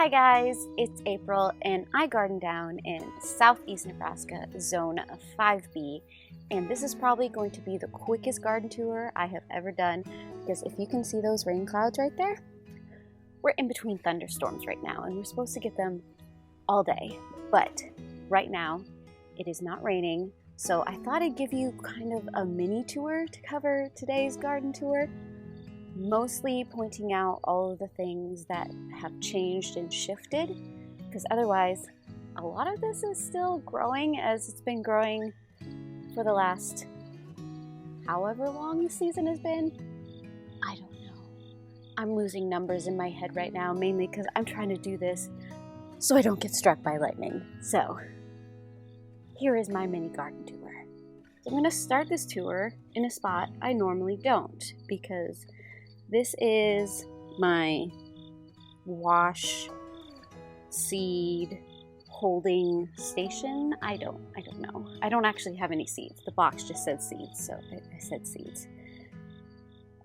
Hi guys, it's April and I garden down in southeast Nebraska, zone 5B, and this is probably going to be the quickest garden tour I have ever done because if you can see those rain clouds right there, we're in between thunderstorms right now and we're supposed to get them all day, but right now it is not raining, so I thought I'd give you kind of a mini tour to cover today's garden tour. Mostly pointing out all of the things that have changed and shifted, because otherwise a lot of this is still growing as it's been growing for the last however long the season has been. I don't know. I'm losing numbers in my head right now, mainly because I'm trying to do this so I don't get struck by lightning. So here is my mini garden tour. So I'm going to start this tour in a spot I normally don't, because this is my wash seed holding station. I don't know. I don't actually have any seeds. The box just said seeds, so I said seeds.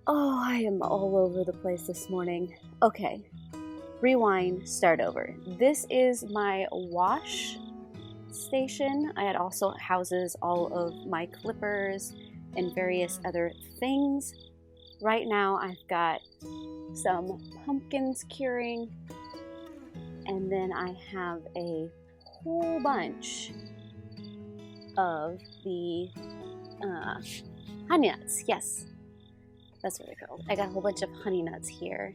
Oh, I am all over the place this morning. Okay, rewind, start over. This is my wash station. It also houses all of my clippers and various other things. Right now I've got some pumpkins curing, and then I have a whole bunch of the honey nuts. Yes, that's what they're called. I got a whole bunch of honey nuts here.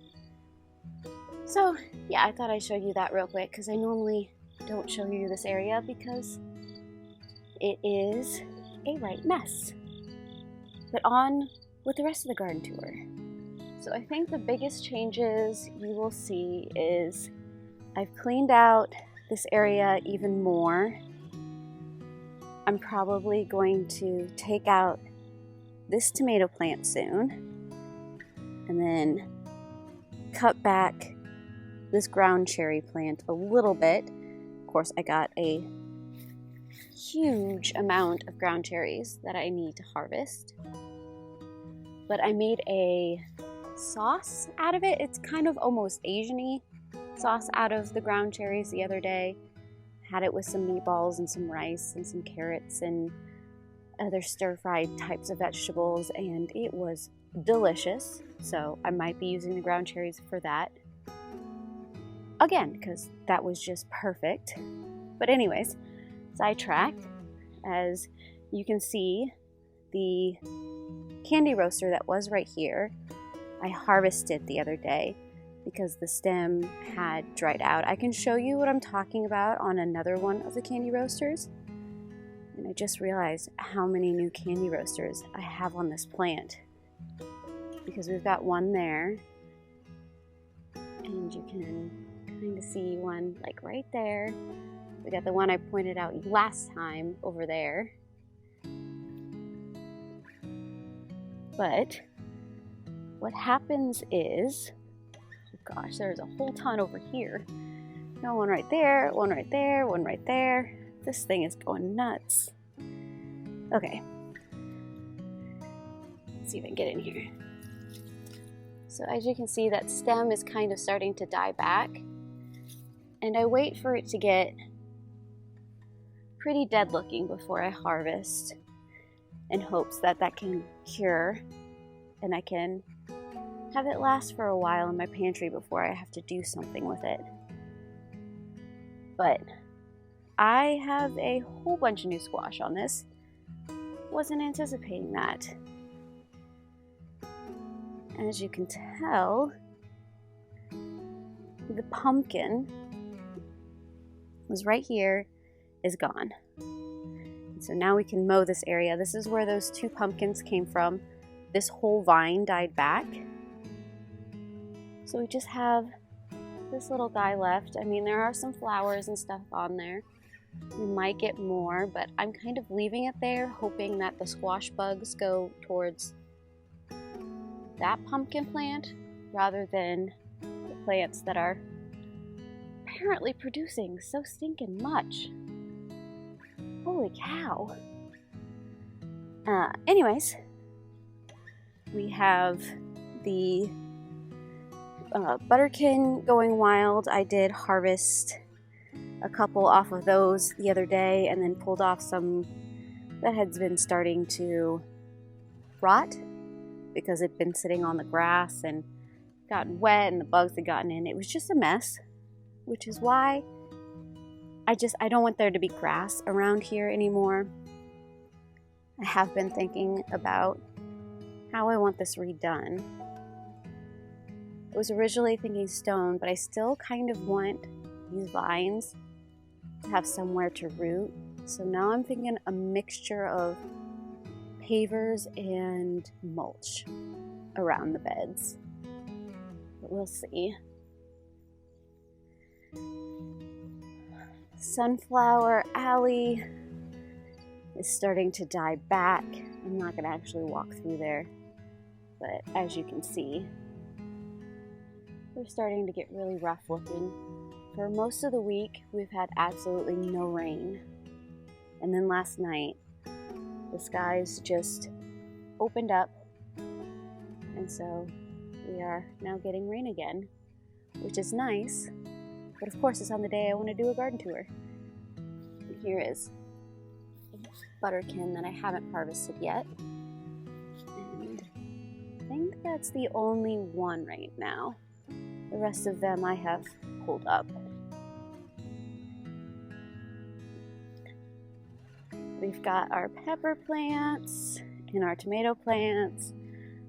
So yeah, I thought I'd show you that real quick because I normally don't show you this area because it is a right mess. But on with the rest of the garden tour. So I think the biggest changes you will see is I've cleaned out this area even more. I'm probably going to take out this tomato plant soon and then cut back this ground cherry plant a little bit. Of course, I got a huge amount of ground cherries that I need to harvest. But I made a sauce out of it. It's kind of almost Asian-y sauce out of the ground cherries the other day. Had it with some meatballs and some rice and some carrots and other stir-fried types of vegetables, and it was delicious. So I might be using the ground cherries for that. Again, because that was just perfect. But anyways, sidetracked. As you can see, the candy roaster that was right here, I harvested the other day because the stem had dried out. I can show you what I'm talking about on another one of the candy roasters. And I just realized how many new candy roasters I have on this plant, because we've got one there, and you can kind of see one like right there. We got the one I pointed out last time over there. But what happens is, oh gosh, there's a whole ton over here. Got one right there, one right there, one right there. This thing is going nuts. Okay. Let's see if I can get in here. So as you can see, that stem is kind of starting to die back. And I wait for it to get pretty dead looking before I harvest, in hopes that that can cure and I can have it last for a while in my pantry before I have to do something with it. But I have a whole bunch of new squash on this. Wasn't anticipating that. As you can tell, the pumpkin was right here, is gone. So now we can mow this area. This is where those two pumpkins came from. This whole vine died back. So we just have this little guy left. I mean, there are some flowers and stuff on there. We might get more, but I'm kind of leaving it there, hoping that the squash bugs go towards that pumpkin plant rather than the plants that are apparently producing so stinking much. Holy cow. Anyways, we have the butterkin going wild. I did harvest a couple off of those the other day and then pulled off some that had been starting to rot because it'd been sitting on the grass and gotten wet and the bugs had gotten in. It was just a mess, which is why I don't want there to be grass around here anymore. I have been thinking about how I want this redone. I was originally thinking stone, but I still kind of want these vines to have somewhere to root. So now I'm thinking a mixture of pavers and mulch around the beds. But we'll see. Sunflower alley is starting to die back. I'm not going to actually walk through there, but as you can see, they're starting to get really rough looking. For most of the week, we've had absolutely no rain. And then last night, the skies just opened up, and so we are now getting rain again, which is nice. But of course, it's on the day I want to do a garden tour. And here is a butterkin that I haven't harvested yet. And I think that's the only one right now. The rest of them I have pulled up. We've got our pepper plants and our tomato plants.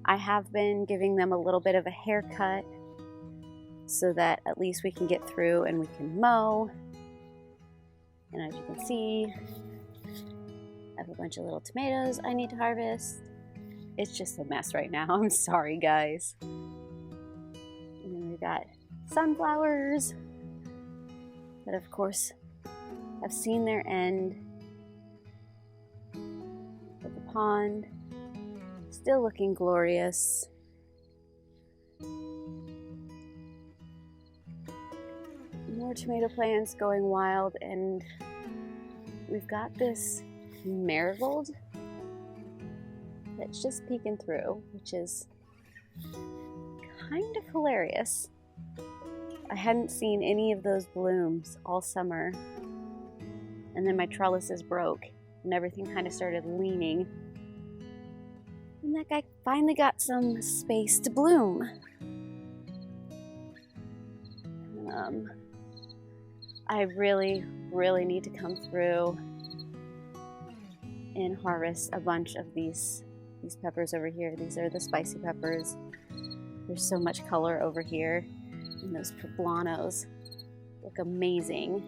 I have been giving them a little bit of a haircut so that at least we can get through and we can mow. And as you can see, I have a bunch of little tomatoes I need to harvest. It's just a mess right now. I'm sorry, guys. And then we've got sunflowers that, of course, have seen their end. But the pond still looking glorious. More tomato plants going wild, and we've got this marigold that's just peeking through, which is kind of hilarious. I hadn't seen any of those blooms all summer, and then my trellises broke and everything kind of started leaning, and that guy finally got some space to bloom. I really need to come through and harvest a bunch of these peppers over here. These are the spicy peppers. There's so much color over here, and those poblanos look amazing.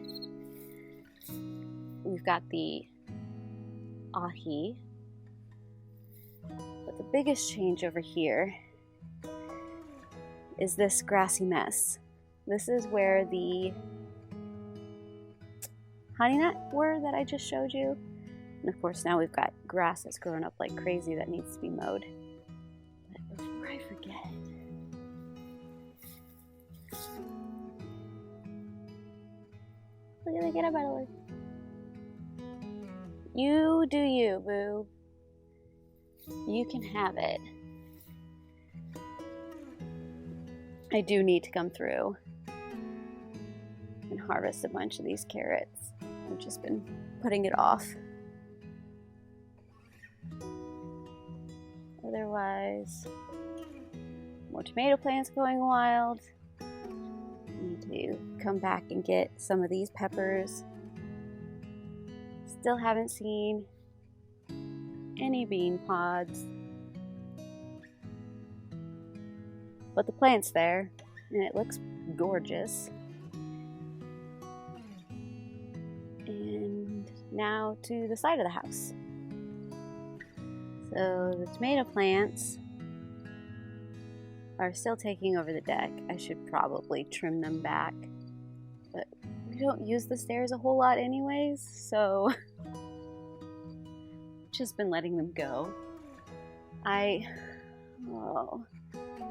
We've got the ahi, but the biggest change over here is this grassy mess. This is where the honey nut were that I just showed you. And of course now we've got grass that's growing up like crazy that needs to be mowed. But before I forget, look at the get better. You do you, boo. You can have it. I do need to come through and harvest a bunch of these carrots. I've just been putting it off. Otherwise, more tomato plants going wild. Need to come back and get some of these peppers. Still haven't seen any bean pods, but the plant's there and it looks gorgeous. And now to the side of the house. So the tomato plants are still taking over the deck. I should probably trim them back, but we don't use the stairs a whole lot anyways, so just been letting them go.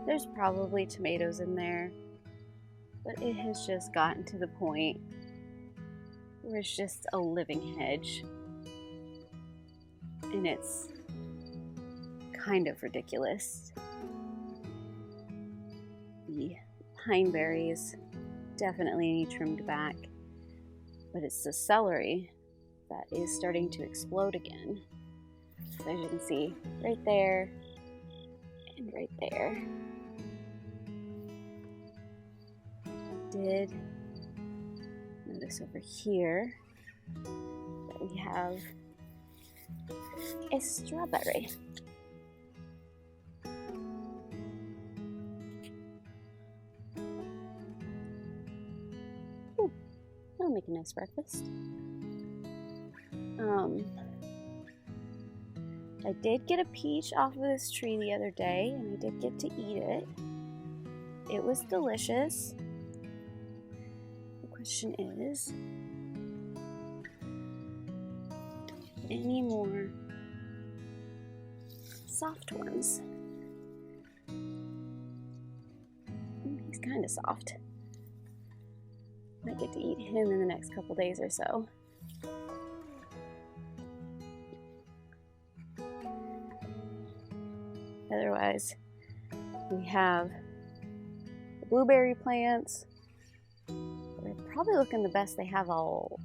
There's probably tomatoes in there, but it has just gotten to the point where it's just a living hedge, and it's kind of ridiculous. The pine berries definitely need trimmed back, but it's the celery that is starting to explode again. So as you can see, right there and right there. Did notice over here that we have a strawberry. Ooh, that'll make a nice breakfast. I did get a peach off of this tree the other day, and I did get to eat it. It was delicious. The question is, any more soft ones? He's kind of soft. Might get to eat him in the next couple days or so. Otherwise, we have the blueberry plants. They're probably looking the best they have all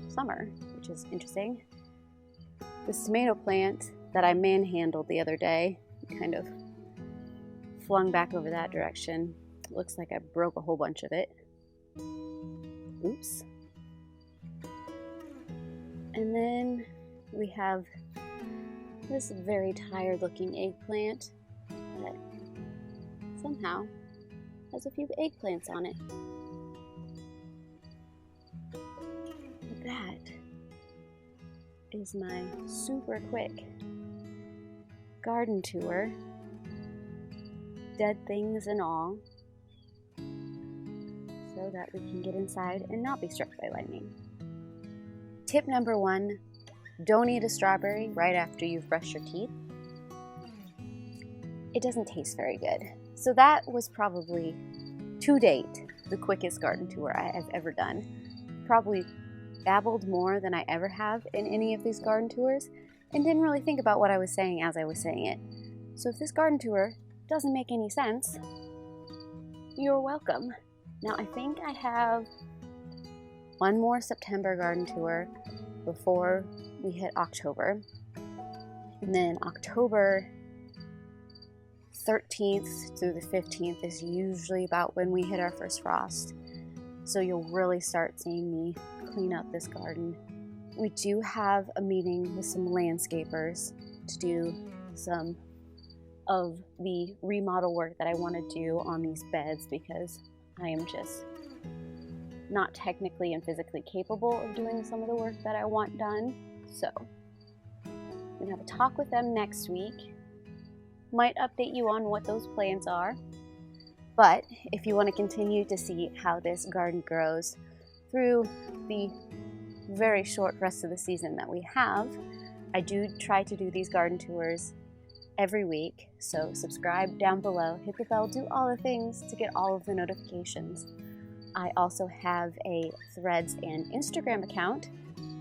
summer, which is interesting. This tomato plant that I manhandled the other day, kind of flung back over that direction. It looks like I broke a whole bunch of it. Oops. And then we have this very tired looking eggplant that somehow has a few eggplants on it. But that is my super quick garden tour, dead things and all, so that we can get inside and not be struck by lightning. Tip number 1, don't eat a strawberry right after you've brushed your teeth. It doesn't taste very good. So that was probably, to date, the quickest garden tour I have ever done. Probably babbled more than I ever have in any of these garden tours, and didn't really think about what I was saying as I was saying it. So if this garden tour doesn't make any sense, you're welcome. Now I think I have one more September garden tour before we hit October, and then October 13th through the 15th is usually about when we hit our first frost, so you'll really start seeing me clean up this garden. We do have a meeting with some landscapers to do some of the remodel work that I want to do on these beds, because I am just not technically and physically capable of doing some of the work that I want done. So I'm gonna have a talk with them next week. Might update you on what those plans are. But if you want to continue to see how this garden grows through the very short rest of the season that we have, I do try to do these garden tours every week. So subscribe down below, hit the bell, do all the things to get all of the notifications. I also have a Threads and Instagram account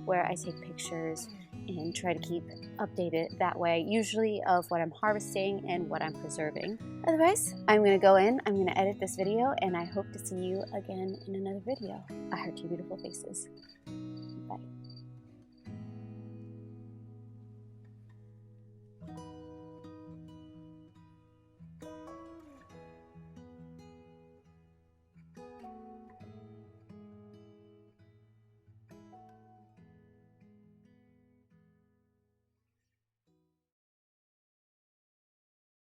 where I take pictures and try to keep updated that way, usually of what I'm harvesting and what I'm preserving. Otherwise, I'm gonna go in, I'm gonna edit this video, and I hope to see you again in another video. I heart you beautiful faces. Bye.